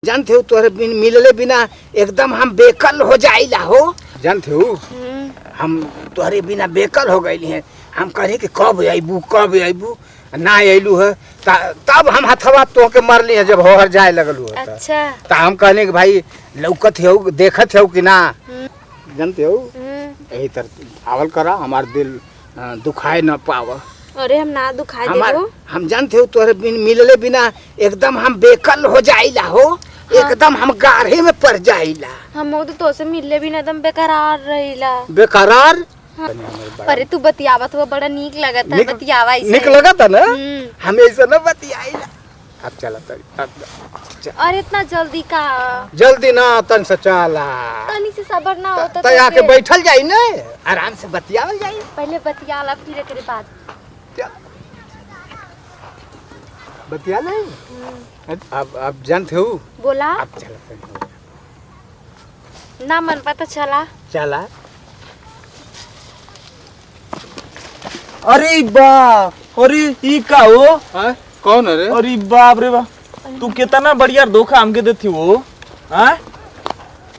जानते हो तोहरे बिन मिलले बिना एकदम हम बेकल हो जाइला हो। जानते हो हम तोहरे बिना बेकल हो गई हैं। हम कहे कि कब आईबू ना आइलू है तब हम हथवा तो के मर ली है जब होहर जाए लगलू है। अच्छा तो हम कहने कि भाई लौकत हो देखत हो कि ना। जानते हो यही तरह आवल करा हमार दिल दुखाए न पावा। अरे हम ना दुखाई देबो। हम जानते हो तोहरे बिन मिलले बिना एकदम हम बेकल हो जाइला हो। हाँ। एकदम हम गाढ़े में पड़ जाइला। हम तो से मिलले बिना एकदम बेकरार रहिला। बेकरार हाँ। अरे तू बतियावत हुआ बड़ा नीक लगता है। बतियावा ऐसे नीक लगता ना। हम ऐसे ना बतियाइला। अब चला अरे इतना जल्दी का जल्दी ना तन से चला तनी से सबर ना होता तो आके बैठल जाई ना आराम से बतियावल जाई। पहले बतियाला फिर एकरे बाद बतिया नहीं। अब जानते हो बोला अब चला ना मन पता चला अरे बाप अरे ई का हो हाँ? कौन है रे? अरे बाप रे बाप तू कितना बढ़िया धोखा हमके देती हो। हाँ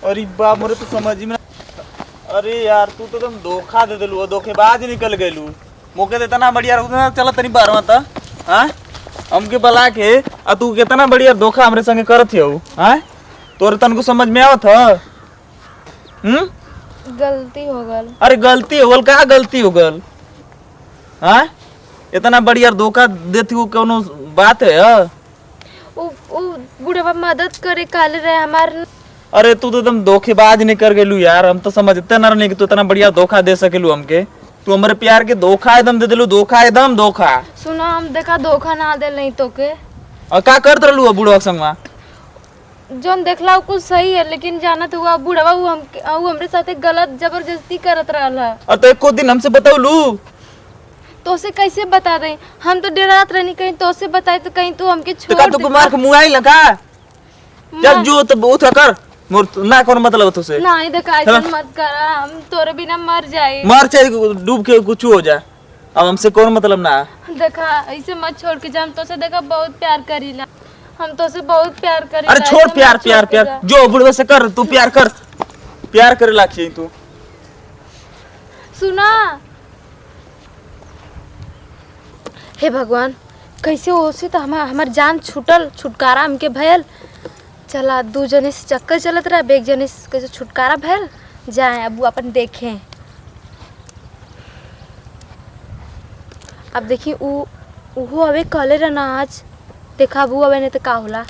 अरे बाप मोरे तो समझ में अरे यार तू तो एकदम धोखा दे दिलू धोखेबाज निकल गइलू। मोके तो इतना बढ़िया चला तनी बारवा था। हाँ हमके बला के आ तू कितना बढ़िया धोखा हमरे संगे करत हो। हाँ तोरे तन को समझ में आवत है। गलती हो गल। अरे गलती हो गल का गलती हो गल। हाँ इतना बढ़िया धोखा देती हो कोनो बात है। वो बुढ़वा मदद करे काले रहे हमार। अरे तू तो एकदम धोखेबाज नहीं कर गेलू यार। हम तो समझते न रहे कि तू इतना बढ़िया धोखा दे सकेलू हमके। तू हमारे प्यार के धोखा एकदम दे दिलू एकदम धोखा। सुना हम देखा धोखा ना दे नहीं तो के और का करत रहलू बुढ़वा संगवा जोन देखला कुछ सही है लेकिन जानत हुआ बुढ़वा वो हमरे साथे गलत जबरदस्ती करत रहला। और तो एको दिन हमसे बतावलू तो से कैसे बता दे। हम तो डरात रहनी कहीं तो से बताए तो कहीं तू हमके छोड़ तो तू मार के मुआई लगा चल जो तो बहुत कर मोर ना कौन मतलब तुसे नहीं देखा ऐसा मत करा। हम तोरे बिना मर जाए मर चाहे डूब के कुछ हो जाए। अब हमसे कौन मतलब ना देखा ऐसे मत छोड़ के जा। हम तो से देखा बहुत प्यार करीला। हम तो से बहुत प्यार करीला। अरे छोड़ प्यार जो बुढ़वे से कर तू प्यार करे लाखी तू। सुना हे भगवान कैसे ओसे तो हमार जान छुटकारा हमके भयल। चला दू जने से चक्कर चलत रहा एक जने से कैसे छुटकारा भयल जाए अब अपन देखें। अब देखी ऊ अबे कले रहना आज देखा अब अबे नहीं तो का होला।